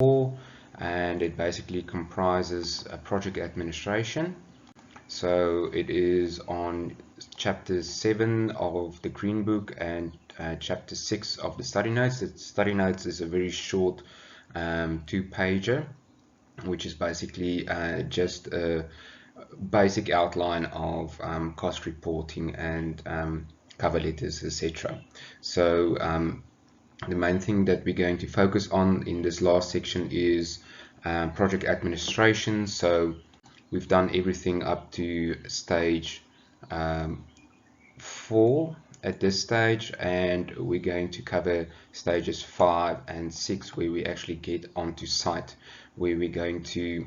and it basically comprises a project administration. So it is on chapter 7 of the Green Book and chapter 6 of the study notes. The study notes is a very short 2-pager, which is basically just a basic outline of cost reporting and cover letters, etc. So the main thing that we're going to focus on in this last section is project administration. So we've done everything up to stage 4 at this stage, and we're going to cover stages 5 and 6 where we actually get onto site, where we're going to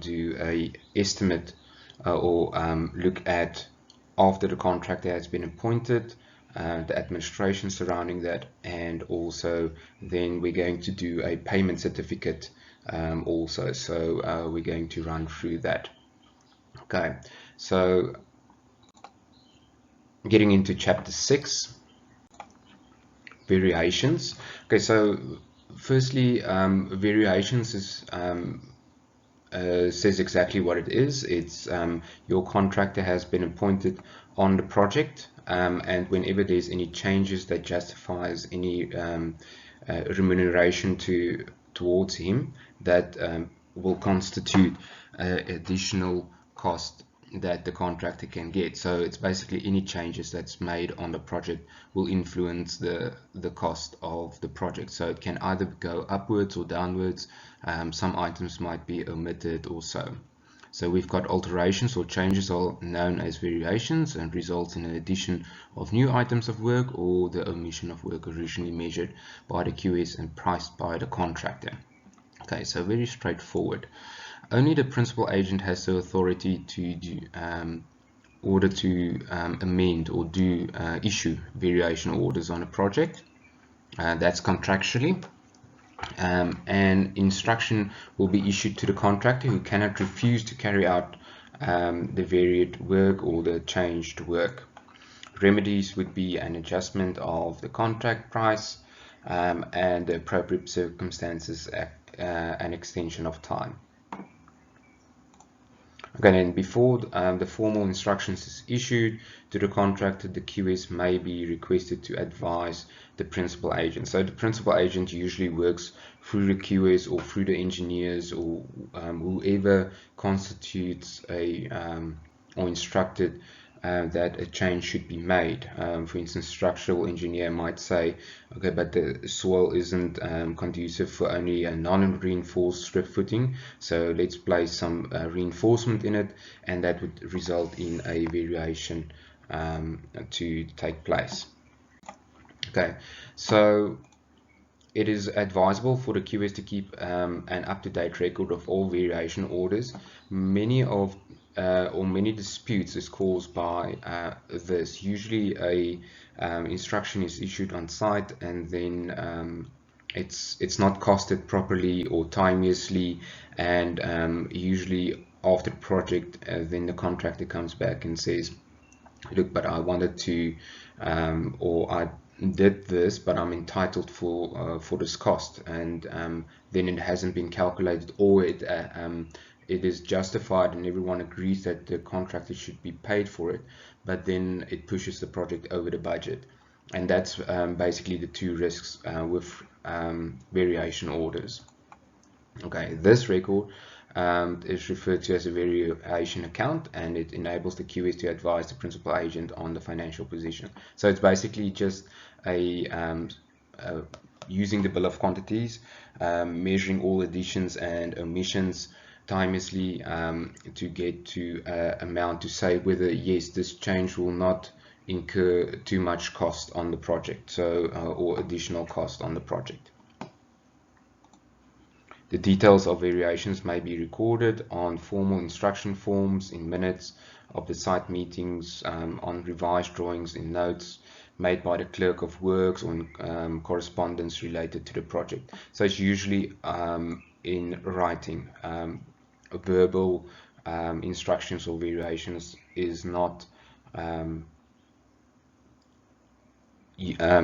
do a estimate or look at, after the contractor has been appointed, the administration surrounding that, and also then we're going to do a payment certificate also. So we're going to run through that. Okay, so getting into chapter 6, variations. Okay, so firstly, variations is says exactly what it is. It's your contractor has been appointed on the project, and whenever there's any changes that justifies any remuneration towards him, that will constitute additional cost that the contractor can get. So it's basically any changes that's made on the project will influence the cost of the project. So it can either go upwards or downwards. Some items might be omitted or so. So we've got alterations or changes are known as variations and result in an addition of new items of work or the omission of work originally measured by the QS and priced by the contractor. Okay, so very straightforward. Only the principal agent has the authority to do, order to amend or do issue variation orders on a project. That's contractually. And instruction will be issued to the contractor, who cannot refuse to carry out the varied work or the changed work. Remedies would be an adjustment of the contract price and the appropriate circumstances, an extension of time. Okay, then before the formal instructions is issued to the contractor, the QS may be requested to advise the principal agent. So the principal agent usually works through the QS or through the engineers or whoever constitutes a or instructed that a change should be made. For instance, structural engineer might say, okay, but the soil isn't conducive for only a non-reinforced strip footing, so let's place some reinforcement in it, and that would result in a variation to take place. Okay, so it is advisable for the QS to keep an up-to-date record of all variation orders. Many disputes is caused by this. Usually a instruction is issued on site, and then it's not costed properly or timeously, and usually after the project then the contractor comes back and says, look, but I wanted to or I did this, but I'm entitled for this cost, and then it hasn't been calculated, or it is justified and everyone agrees that the contractor should be paid for it, but then it pushes the project over the budget. And that's basically the two risks with variation orders. Okay, this record is referred to as a variation account, and it enables the QS to advise the principal agent on the financial position. So it's basically just using the bill of quantities, measuring all additions and omissions timelessly to get to amount to say whether yes, this change will not incur too much cost on the project, so or additional cost on the project. The details of variations may be recorded on formal instruction forms, in minutes of the site meetings, on revised drawings, in notes made by the clerk of works, or in correspondence related to the project. So it's usually in writing. Verbal instructions or variations is not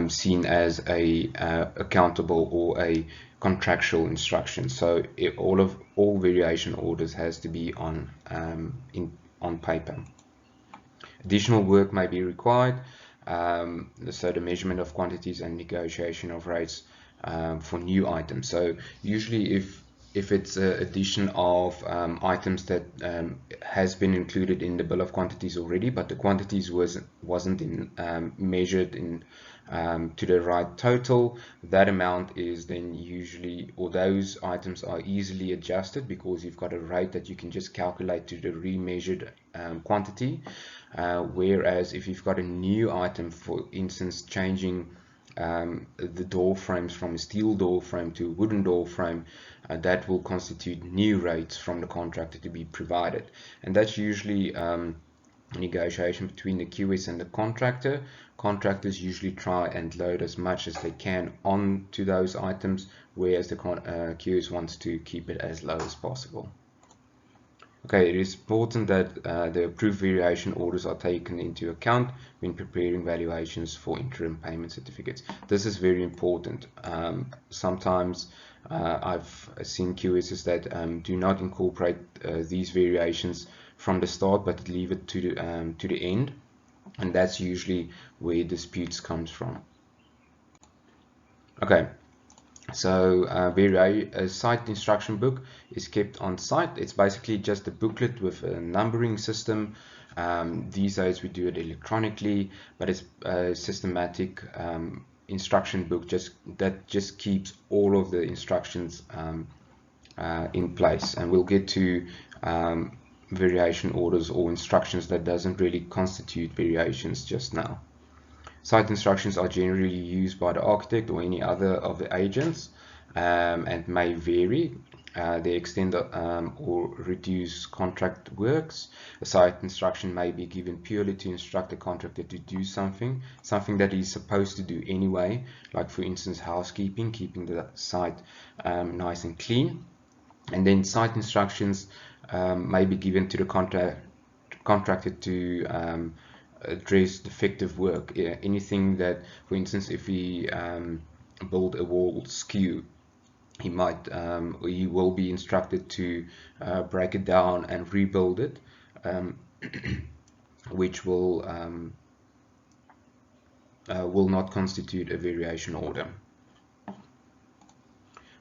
seen as a accountable or a contractual instructions. So all variation orders has to be on paper. Additional work may be required, so the measurement of quantities and negotiation of rates for new items. So usually if it's an addition of items that has been included in the bill of quantities already, but the quantities wasn't measured in to the right total, that amount is then usually, or those items are easily adjusted because you've got a rate that you can just calculate to the remeasured quantity. Whereas if you've got a new item, for instance, changing the door frames from a steel door frame to a wooden door frame, that will constitute new rates from the contractor to be provided, and that's usually negotiation between the QS and the contractor. Contractors usually try and load as much as they can onto those items, whereas the QS wants to keep it as low as possible. Okay, it is important that the approved variation orders are taken into account when preparing valuations for interim payment certificates. This is very important. Sometimes I've seen QSs that do not incorporate these variations from the start, but leave it to the end, and that's usually where disputes comes from. Okay. So a site instruction book is kept on site. It's basically just a booklet with a numbering system. These days we do it electronically, but it's a systematic instruction book that just keeps all of the instructions in place. And we'll get to variation orders or instructions that doesn't really constitute variations just now. Site instructions are generally used by the architect or any other of the agents and may vary. They extend or reduce contract works. A site instruction may be given purely to instruct the contractor to do something that he's supposed to do anyway, like for instance housekeeping, keeping the site nice and clean. And then site instructions may be given to the contractor to address defective work. Anything that, for instance, if he build a wall skew, he will be instructed to break it down and rebuild it, which will not constitute a variation order.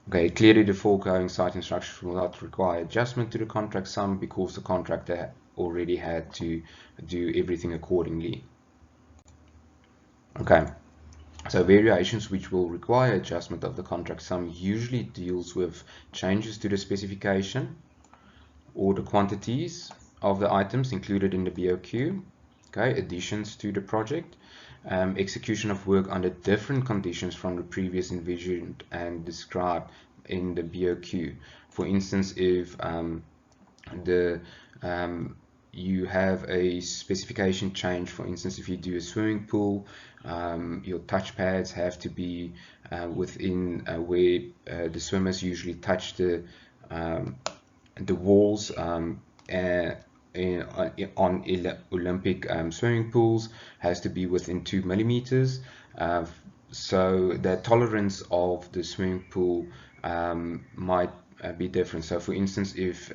Okay, clearly the foregoing site instructions will not require adjustment to the contract sum because the contractor already had to do everything accordingly. Okay, so variations which will require adjustment of the contract sum usually deals with changes to the specification or the quantities of the items included in the BOQ, okay, additions to the project, execution of work under different conditions from the previous envisioned and described in the BOQ. For instance, if you have a specification change, for instance, if you do a swimming pool, your touch pads have to be within where the swimmers usually touch the walls on Olympic swimming pools, has to be within 2 millimeters. So the tolerance of the swimming pool might be different. So for instance, if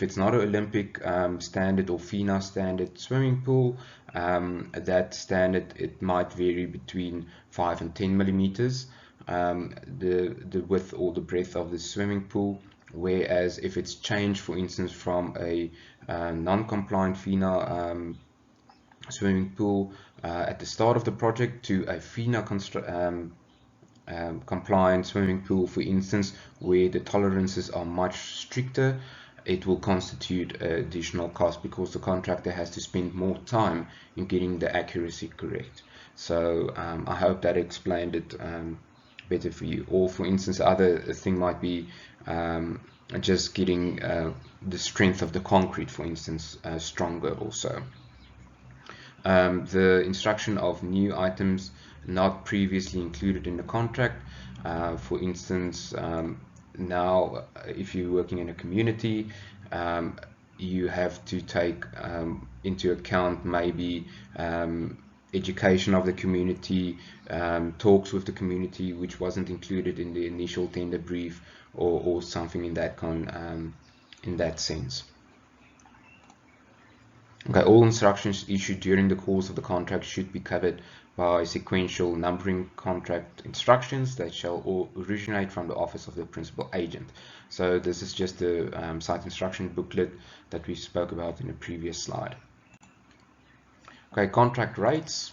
it's not an Olympic standard or FINA standard swimming pool, that standard, it might vary between 5 and 10 millimeters, the width or the breadth of the swimming pool. Whereas if it's changed, for instance, from a non-compliant FINA swimming pool at the start of the project to a FINA compliant swimming pool, for instance, where the tolerances are much stricter, it will constitute additional cost because the contractor has to spend more time in getting the accuracy correct. So I hope that explained it better for you. Or for instance, other thing might be just getting the strength of the concrete, for instance, stronger also. The instruction of new items not previously included in the contract. For instance, now if you're working in a community, you have to take into account maybe education of the community, talks with the community, which wasn't included in the initial tender brief, or something in that sense. Okay, all instructions issued during the course of the contract should be covered by sequential numbering contract instructions that shall all originate from the office of the principal agent. So this is just the site instruction booklet that we spoke about in a previous slide. Okay, contract rates,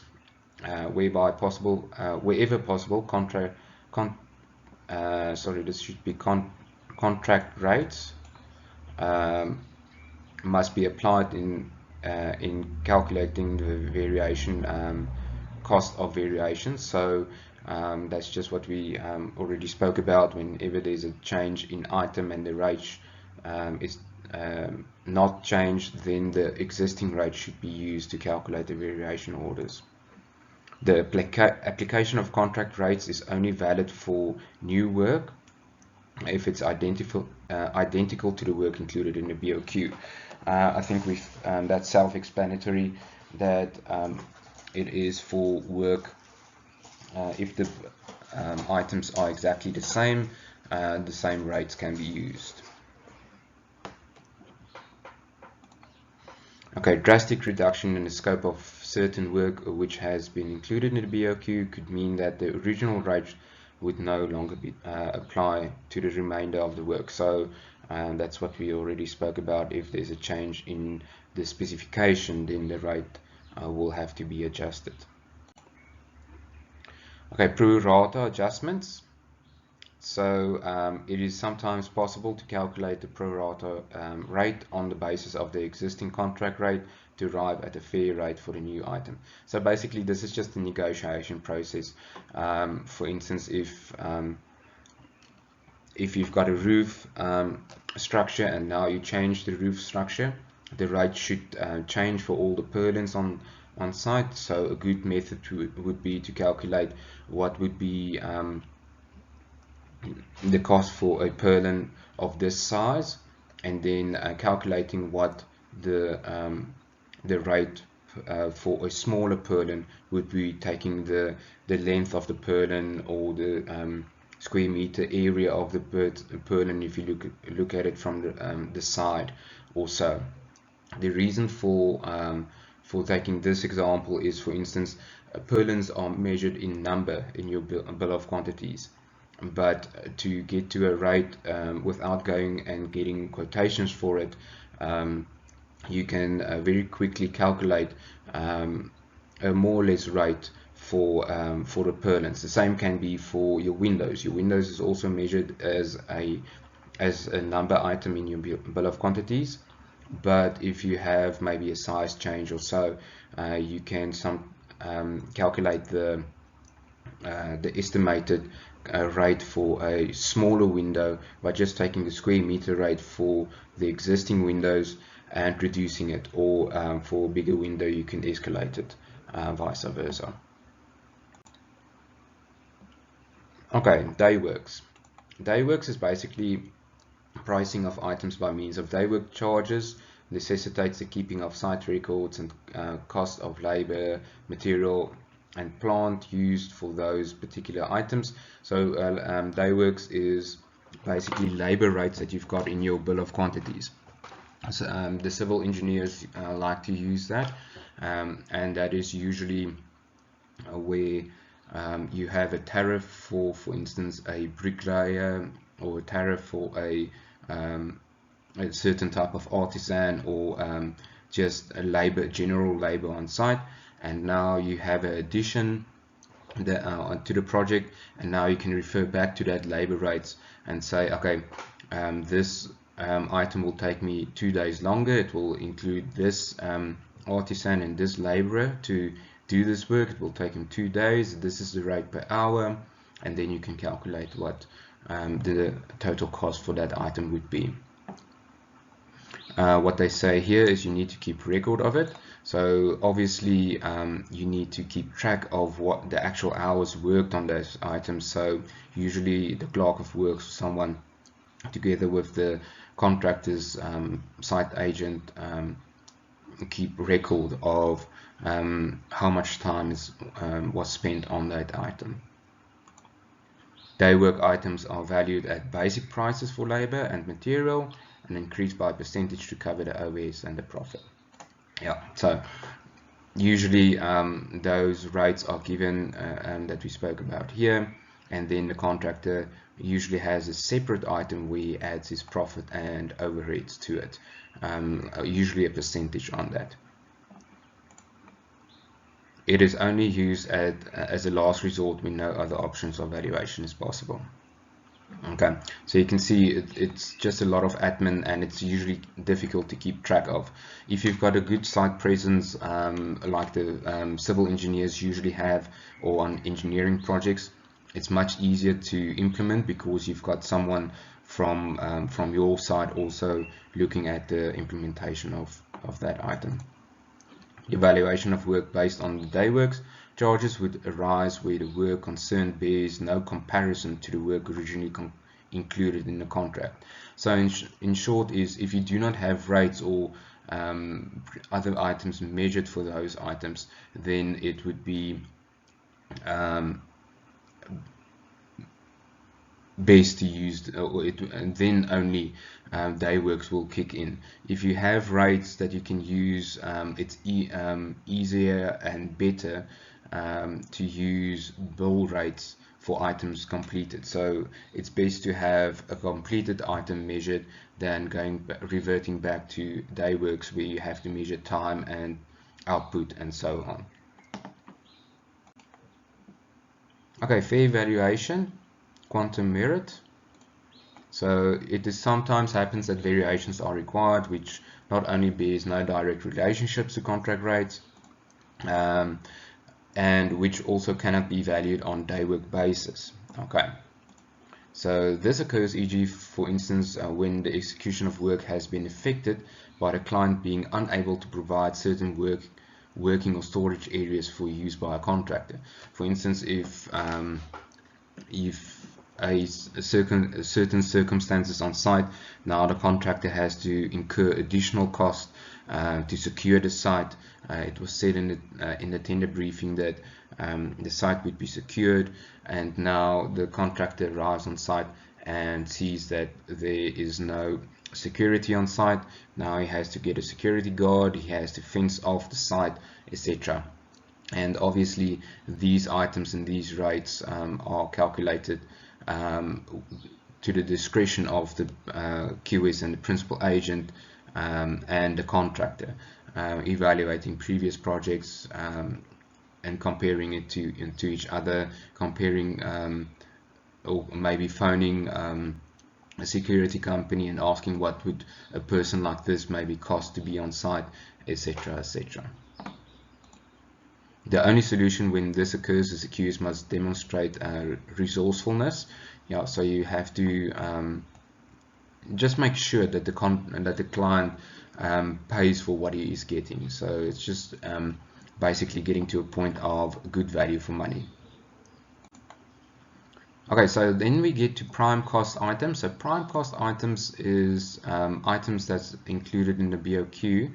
wherever possible, this should be contract rates must be applied in calculating the variation cost of variations. So that's just what we already spoke about. Whenever there's a change in item and the rate is not changed, then the existing rate should be used to calculate the variation orders. The application of contract rates is only valid for new work if it's identical to the work included in the BOQ. I think that's self-explanatory that it is for work if the items are exactly the same rates can be used. Okay, drastic reduction in the scope of certain work which has been included in the BOQ could mean that the original rate would no longer be apply to the remainder of the work. So that's what we already spoke about. If there's a change in the specification, then the rate will have to be adjusted. Okay, pro rata adjustments. So it is sometimes possible to calculate the pro rata rate on the basis of the existing contract rate to arrive at a fair rate for the new item. So basically this is just a negotiation process. For instance, if you've got a roof structure and now you change the roof structure, the rate should change for all the purlins on site. So a good method would be to calculate what would be the cost for a purlin of this size, and then calculating what the rate for a smaller purlin would be, taking the length of the purlin or the square meter area of the purlin if you look at it from the side also. The reason for taking this example is, for instance, purlins are measured in number in your bill of quantities, but to get to a rate without going and getting quotations for it, you can very quickly calculate a more or less rate for the purlins. The same can be for your windows. Your windows is also measured as a number item in your bill of quantities, but if you have maybe a size change or so, you can calculate the estimated rate for a smaller window by just taking the square meter rate for the existing windows and reducing it, or for a bigger window you can escalate it, vice versa. Okay, day works. Day works is basically pricing of items by means of day work charges. Necessitates the keeping of site records and cost of labor, material and plant used for those particular items. So day works is basically labor rates that you've got in your bill of quantities. So, the civil engineers like to use that, and that is usually where you have a tariff for instance, a bricklayer, or a tariff for a certain type of artisan, or just a general labor on site, and now you have an addition to the project, and now you can refer back to that labor rates and say, okay, this item will take me 2 days longer. It will include this artisan and this laborer to do this work. It will take him 2 days. This is the rate per hour, and then you can calculate what the total cost for that item would be. What they say here is you need to keep record of it. So obviously you need to keep track of what the actual hours worked on those items. So usually the clerk of works, someone together with the contractor's site agent, keep record of how much time was spent on that item. Day work items are valued at basic prices for labor and material and increased by a percentage to cover the overheads and the profit. Yeah, so usually those rates are given that we spoke about here, and then the contractor usually has a separate item where he adds his profit and overheads to it, usually a percentage on that. It is only used as a last resort when no other options or valuation is possible. Okay, so you can see it's just a lot of admin, and it's usually difficult to keep track of. If you've got a good site presence, like the civil engineers usually have, or on engineering projects, it's much easier to implement because you've got someone from your side also looking at the implementation of that item. Evaluation of work based on the day works charges would arise where the work concerned bears no comparison to the work originally included in the contract. So in short is, if you do not have rates or other items measured for those items, then it would be best to use, and then only day works will kick in. If you have rates that you can use, it's easier and better to use bill rates for items completed. So it's best to have a completed item measured than reverting back to day works where you have to measure time and output and so on. Okay, fair valuation. Quantum merit. So it is sometimes happens that variations are required, which not only bears no direct relationships to contract rates, and which also cannot be valued on day work basis. Okay, so this occurs, e.g., for instance, when the execution of work has been affected by the client being unable to provide certain working or storage areas for use by a contractor. For instance, if certain circumstances on site, now the contractor has to incur additional cost to secure the site. It was said in the tender briefing that the site would be secured, and now the contractor arrives on site and sees that there is no security on site. Now he has to get a security guard, he has to fence off the site, etc. And obviously these items and these rates are calculated to the discretion of the QS and the principal agent and the contractor, evaluating previous projects and comparing it to each other, comparing or maybe phoning a security company and asking what would a person like this maybe cost to be on site, etc., etc. The only solution when this occurs is the QS must demonstrate resourcefulness. Yeah, so you have to just make sure that the client pays for what he is getting. So it's just basically getting to a point of good value for money. Okay, so then we get to prime cost items. So prime cost items is items that's included in the BOQ,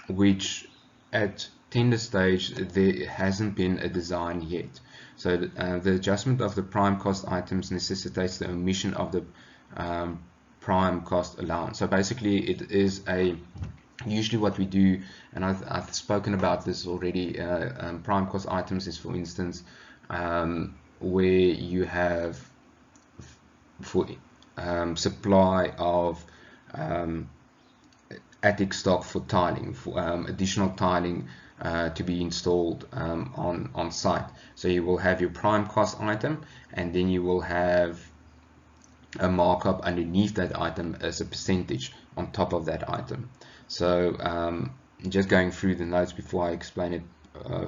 which at tender stage there hasn't been a design yet. So the adjustment of the prime cost items necessitates the omission of the prime cost allowance. So basically it is usually what we do, and I've spoken about this already, prime cost items is, for instance, where you have for supply of attic stock for tiling, for additional tiling to be installed on site. So you will have your prime cost item, and then you will have a markup underneath that item as a percentage on top of that item. So just going through the notes before I explain it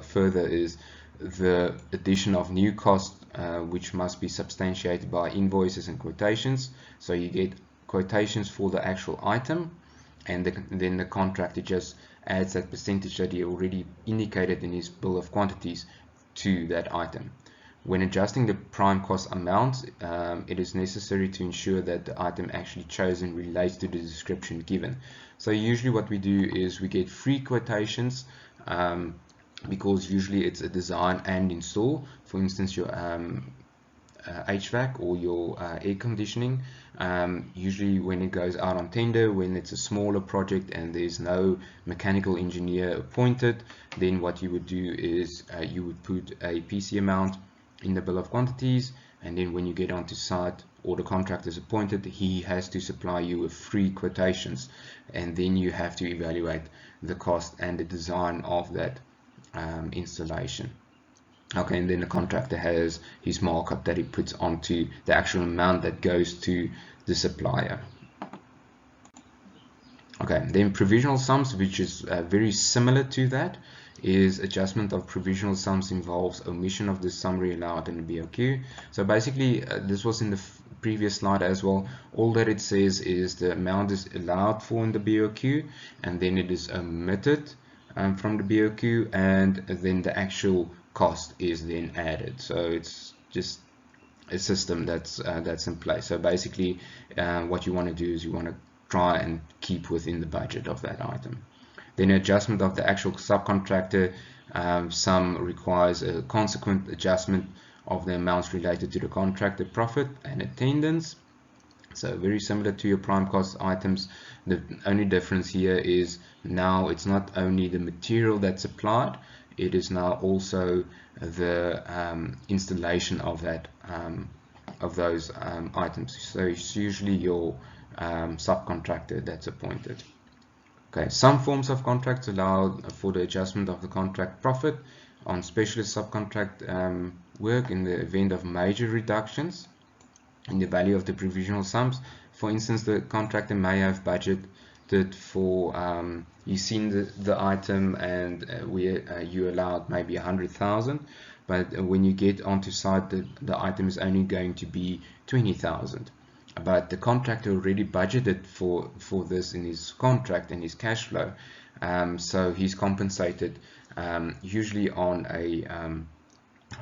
further is the addition of new costs which must be substantiated by invoices and quotations. So you get quotations for the actual item, and then the contractor just adds that percentage that he already indicated in his bill of quantities to that item. When adjusting the prime cost amount, it is necessary to ensure that the item actually chosen relates to the description given. So usually what we do is we get free quotations, because usually it's a design and install. For instance, your HVAC or your air conditioning, usually when it goes out on tender, when it's a smaller project and there's no mechanical engineer appointed, then what you would do is you would put a PC amount in the bill of quantities, and then when you get onto site or the contractor is appointed, he has to supply you with free quotations, and then you have to evaluate the cost and the design of that installation. Okay, and then the contractor has his markup that he puts onto the actual amount that goes to the supplier. Okay, then provisional sums, which is very similar to that, is adjustment of provisional sums involves omission of the summary allowed in the BOQ. So basically, this was in the previous slide as well. All that it says is the amount is allowed for in the BOQ, and then it is omitted from the BOQ, and then the actual cost is then added. So it's just a system that's in place. So basically, what you want to do is you want to try and keep within the budget of that item. Then adjustment of the actual subcontractor sum requires a consequent adjustment of the amounts related to the contractor profit and attendance. So very similar to your prime cost items. The only difference here is now it's not only the material that's applied, it is now also the installation of that of those items. So it's usually your subcontractor that's appointed. Okay, some forms of contracts allow for the adjustment of the contract profit on specialist subcontract work in the event of major reductions in the value of the provisional sums. For instance, the contractor may have budgeted for, you've seen the item and you allowed maybe 100,000, but when you get onto site, the item is only going to be 20,000. But the contractor already budgeted for this in his contract and his cash flow, so he's compensated usually on a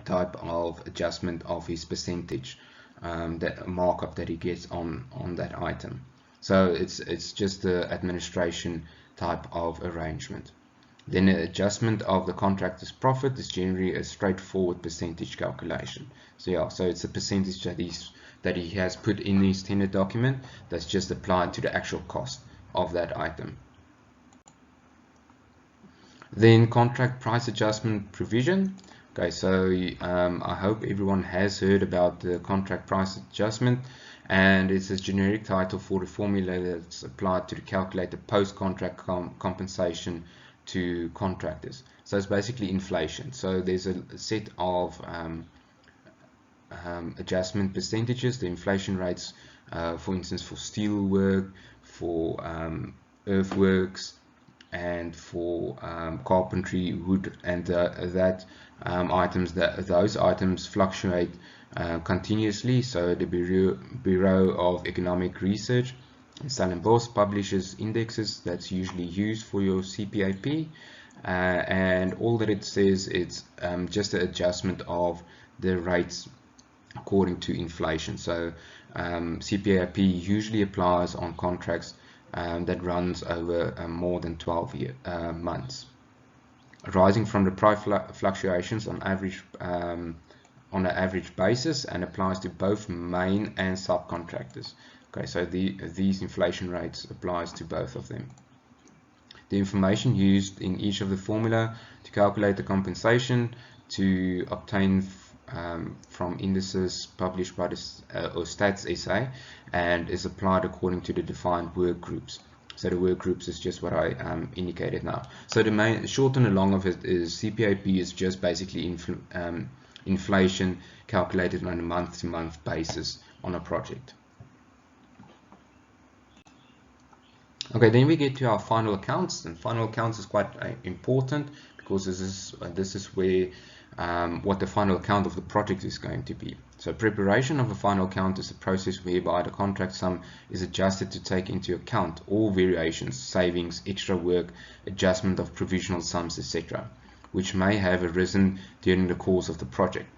type of adjustment of his percentage, that markup that he gets on that item. So it's just the administration type of arrangement. Then the adjustment of the contractor's profit is generally a straightforward percentage calculation. So yeah, so it's a percentage that he has put in his tender document that's just applied to the actual cost of that item. Then contract price adjustment provision. Okay, so I hope everyone has heard about the contract price adjustment, and it's a generic title for the formula that's applied to calculate the post-contract compensation to contractors. So it's basically inflation. So there's a set of adjustment percentages, the inflation rates, for instance, for steel work, for earthworks, and for carpentry, wood, and those items fluctuate continuously. So the Bureau of Economic Research, Stellenbosch, publishes indexes that's usually used for your CPAP, and all that it says, it's just an adjustment of the rates according to inflation. So CPAP usually applies on contracts that runs over more than 12 months, arising from the price fluctuations on an average basis, and applies to both main and subcontractors. Okay, so these inflation rates applies to both of them. The information used in each of the formula to calculate the compensation to obtain from indices published by the or Stats SA, and is applied according to the defined work groups. So the work groups is just what I indicated now. So the main short and the long of it is CPAP is just basically inflation calculated on a month-to-month basis on a project. Okay, then we get to our final accounts, and final accounts is quite important because this is where what the final account of the project is going to be. So preparation of a final account is a process whereby the contract sum is adjusted to take into account all variations, savings, extra work, adjustment of provisional sums, etc., which may have arisen during the course of the project.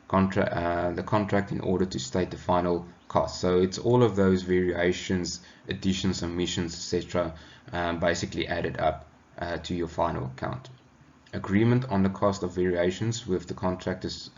the contract in order to state the final cost. So it's all of those variations, additions, omissions, etc., basically added up to your final account. Agreement on the cost of variations with the contractor's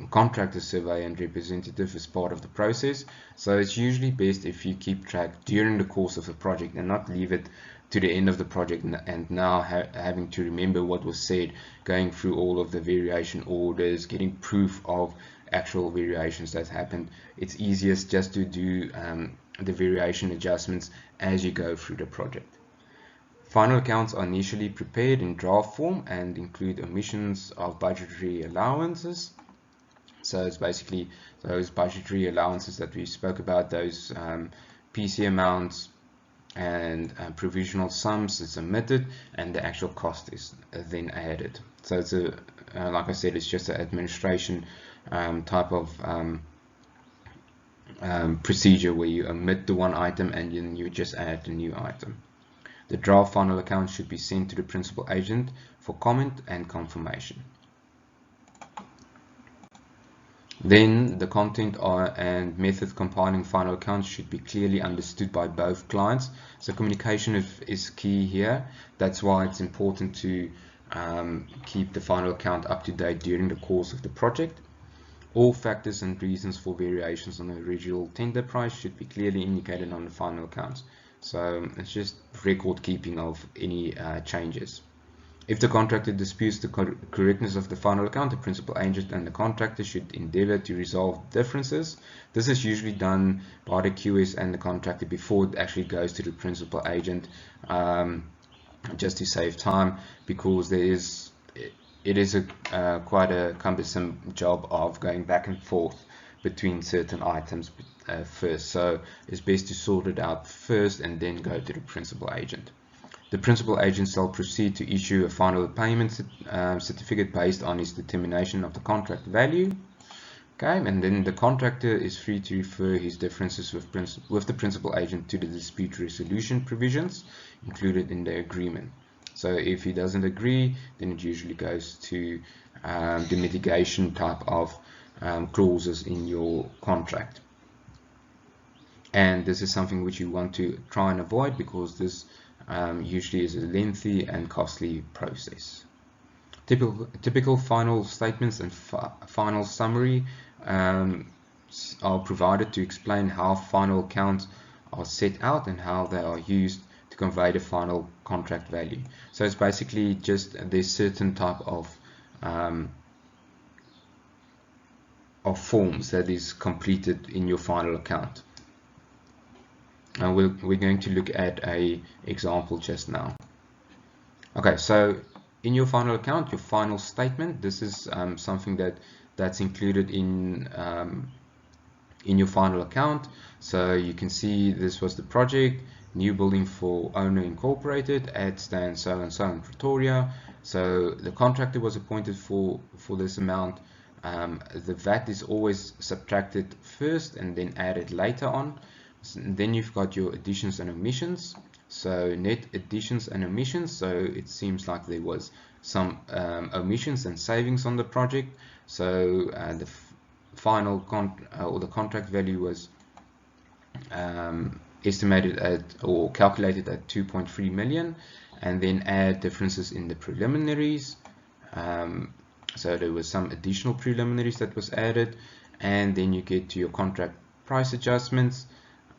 contractor survey and representative is part of the process. So it's usually best if you keep track during the course of the project and not leave it to the end of the project and now having to remember what was said, going through all of the variation orders, getting proof of actual variations that happened. It's easiest just to do the variation adjustments as you go through the project. Final accounts are initially prepared in draft form and include omissions of budgetary allowances. So it's basically those budgetary allowances that we spoke about, those PC amounts and provisional sums is omitted, and the actual cost is then added. So it's a, like I said, it's just an administration type of procedure where you omit the one item and then you just add the new item. The draft final account should be sent to the principal agent for comment and confirmation. Then the content and method compiling final accounts should be clearly understood by both clients. So communication is key here. That's why it's important to keep the final account up to date during the course of the project. All factors and reasons for variations on the original tender price should be clearly indicated on the final accounts. So it's just record keeping of any changes. If the contractor disputes the correctness of the final account, the principal agent and the contractor should endeavor to resolve differences. This is usually done by the QS and the contractor before it actually goes to the principal agent, just to save time, because it is quite a cumbersome job of going back and forth between certain items first. So it's best to sort it out first and then go to the principal agent. The principal agent shall proceed to issue a final payment certificate based on his determination of the contract value. Okay, and then the contractor is free to refer his differences with the principal agent to the dispute resolution provisions included in the agreement. So if he doesn't agree, then it usually goes to the mitigation type of clauses in your contract. And this is something which you want to try and avoid, because this usually is a lengthy and costly process. Typical final statements and final summary are provided to explain how final accounts are set out and how they are used to convey the final contract value. So it's basically just there's certain type of forms that is completed in your final account. And we're going to look at a example just now. Okay, so in your final account, your final statement, this is something that's included in your final account. So you can see this was the project, new building for owner incorporated at stand so and so in Pretoria. So the contractor was appointed for this amount. The VAT is always subtracted first and then added later on. Then you've got your additions and omissions. So net additions and omissions. So it seems like there was some omissions and savings on the project. So the final the contract value was estimated at or calculated at 2.3 million, and then add differences in the preliminaries. So there was some additional preliminaries that was added, and then you get to your contract price adjustments.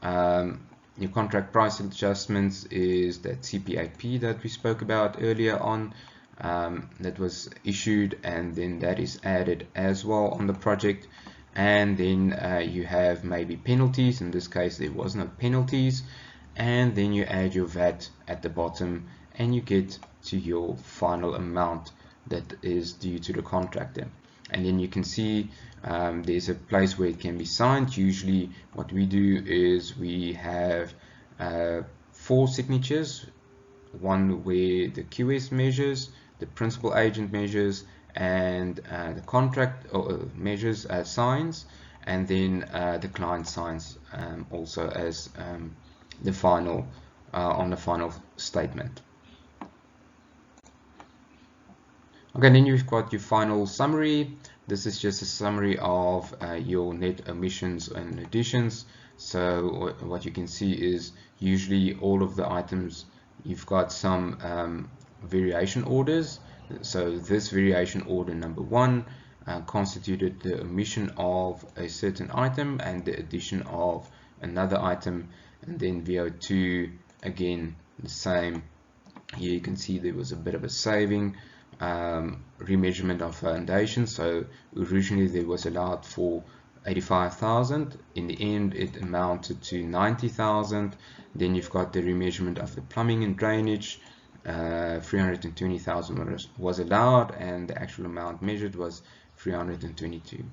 Your contract price adjustments is that CPAP that we spoke about earlier on, that was issued, and then that is added as well on the project. And then you have maybe penalties. In this case there was no penalties, and then you add your VAT at the bottom and you get to your final amount that is due to the contractor. And then you can see there's a place where it can be signed. Usually what we do is we have 4 signatures, one where the QS measures, the principal agent measures, and the contract measures signs, and then the client signs also as the final on the final statement. Okay, then you've got your final summary. this is just a summary of your net omissions and additions. So what you can see is usually all of the items, you've got some variation orders. So this variation order number 1 constituted the omission of a certain item and the addition of another item, and then VO2 again the same. Here you can see there was a bit of a saving, remeasurement of foundation. So originally there was allowed for 85,000. In the end it amounted to 90,000. Then you've got the remeasurement of the plumbing and drainage. 320,000 was allowed, and the actual amount measured was 322.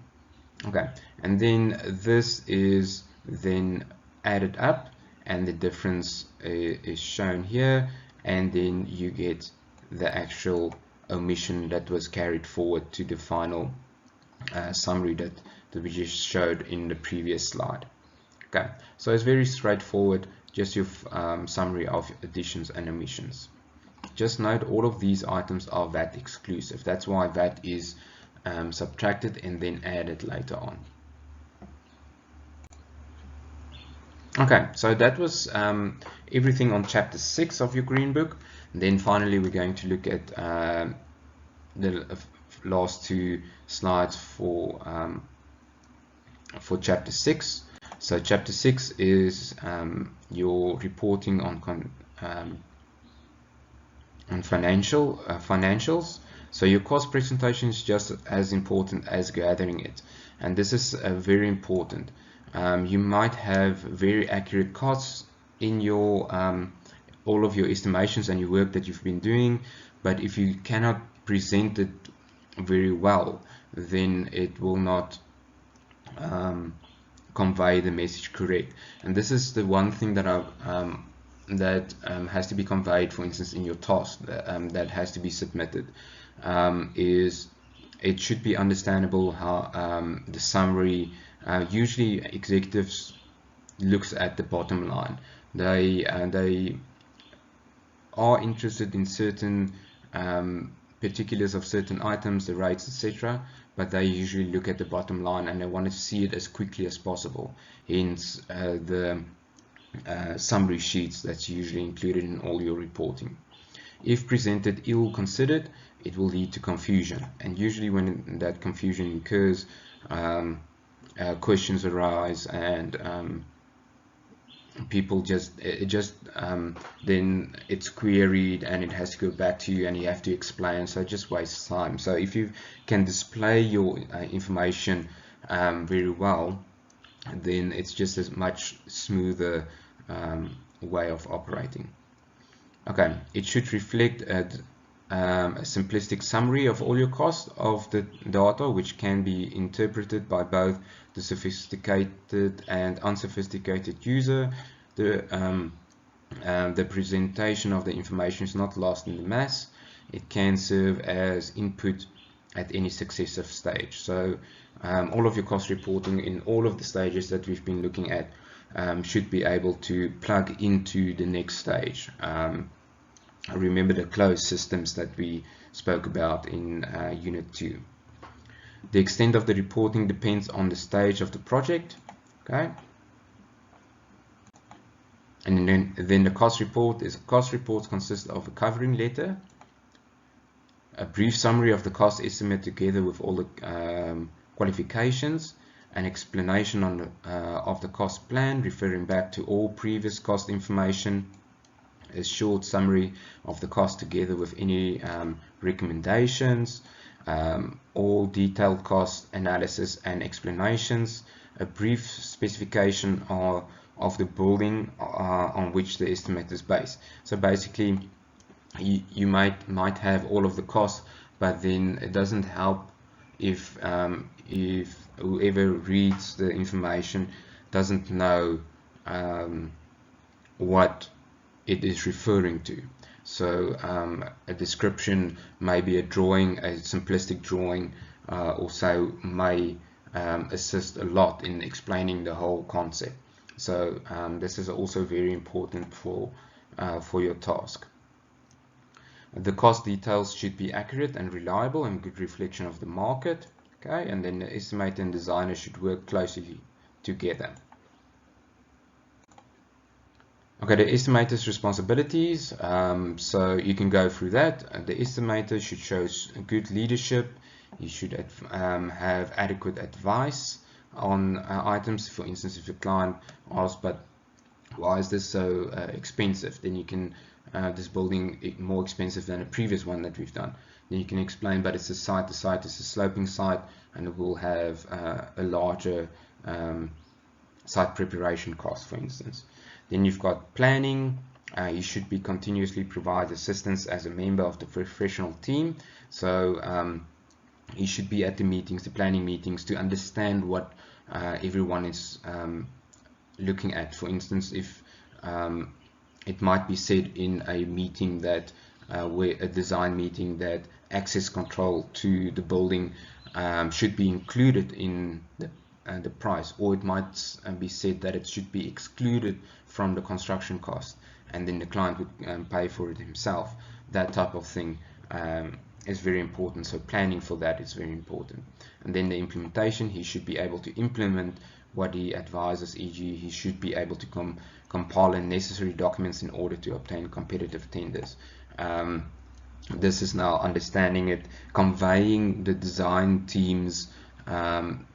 Okay, and then this is then added up, and the difference is shown here, and then you get the actual omission that was carried forward to the final summary that we just showed in the previous slide. Okay, so it's very straightforward, just your summary of additions and omissions. Just note all of these items are VAT exclusive. That's why VAT is subtracted and then added later on. Okay, so that was everything on chapter 6 of your green book. And then finally we're going to look at the last 2 slides for chapter 6. So chapter 6 is your reporting on financials. So your cost presentation is just as important as gathering it, and this is very important. You might have very accurate costs in your all of your estimations and your work that you've been doing, but if you cannot present it very well, then it will not convey the message correct. And this is the one thing that has to be conveyed, for instance, in your task that has to be submitted, is it should be understandable how the summary, usually executives looks at the bottom line. They are interested in certain particulars of certain items, the rates, etc., but they usually look at the bottom line and they want to see it as quickly as possible. Hence the summary sheets that's usually included in all your reporting. If presented ill-considered, it will lead to confusion, and usually when that confusion occurs, questions arise, and people then it's queried and it has to go back to you and you have to explain, so it just wastes time. So if you can display your information very well, then it's just a much smoother way of operating. Okay, it should reflect a simplistic summary of all your costs of the data, which can be interpreted by both the sophisticated and unsophisticated user. The presentation of the information is not lost in the mass. It can serve as input at any successive stage. So all of your cost reporting in all of the stages that we've been looking at should be able to plug into the next stage. Remember the closed systems that we spoke about in Unit 2. The extent of the reporting depends on the stage of the project. Okay. And then the cost report is cost reports consist of a covering letter, a brief summary of the cost estimate together with all the qualifications, an explanation on the, of the cost plan referring back to all previous cost information, a short summary of the cost together with any recommendations, all detailed cost analysis and explanations, a brief specification of the building on which the estimate is based. So basically you might have all of the costs, but then it doesn't help if whoever reads the information doesn't know what it is referring to. So a description, maybe a drawing, a simplistic drawing, also may assist a lot in explaining the whole concept. So this is also very important for your task. The cost details should be accurate and reliable and good reflection of the market. Okay, and then the estimator and designer should work closely together. Okay, the estimator's responsibilities, so you can go through that. The estimator should show good leadership. You should have adequate advice on items. For instance, if a client asks, but why is this so expensive? Then you can, this building is more expensive than a previous one that we've done. Then you can explain, but it's a site, the site is a sloping site, and it will have a larger site preparation cost, for instance. Then you've got planning. You should be continuously provide assistance as a member of the professional team. So you should be at the meetings, the planning meetings, to understand what everyone is looking at. For instance, if it might be said in a meeting that where a design meeting that access control to the building should be included in the price, or it might be said that it should be excluded from the construction cost, and then the client would pay for it himself. That type of thing is very important. So planning for that is very important. And then the implementation, he should be able to implement what he advises, e.g. he should be able to compile the necessary documents in order to obtain competitive tenders. This is now understanding it, conveying the design team's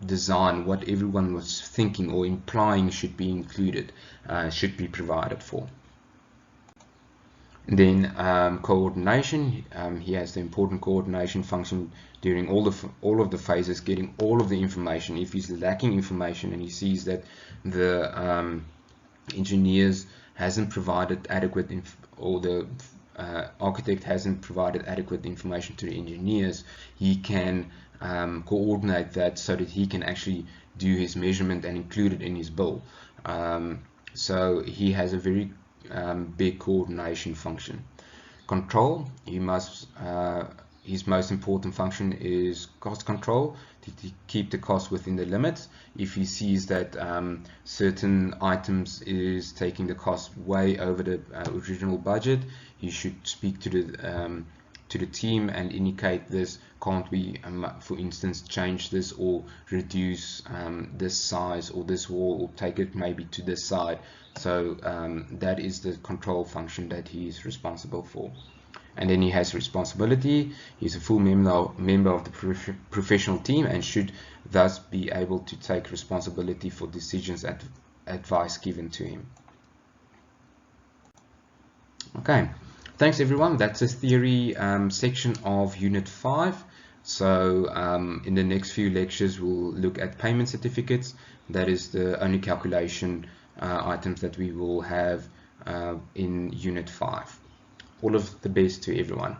design, what everyone was thinking or implying should be included, should be provided for. Then coordination, he has the important coordination function during all of the phases, getting all of the information. If he's lacking information and he sees that the engineers hasn't provided adequate or the architect hasn't provided adequate information to the engineers, he can coordinate that so that he can actually do his measurement and include it in his bill. So he has a very big coordination function. Control, his most important function is cost control, to keep the cost within the limits. If he sees that certain items is taking the cost way over the original budget, he should speak to the team and indicate this. Can't we, for instance, change this or reduce this size or this wall, or take it maybe to this side? So that is the control function that he is responsible for. And then he has responsibility. He's a full member of the professional team and should thus be able to take responsibility for decisions and advice given to him. Okay, thanks everyone. That's the theory section of Unit 5. So in the next few lectures, we'll look at payment certificates. That is the only calculation items that we will have in Unit 5. All of the best to everyone.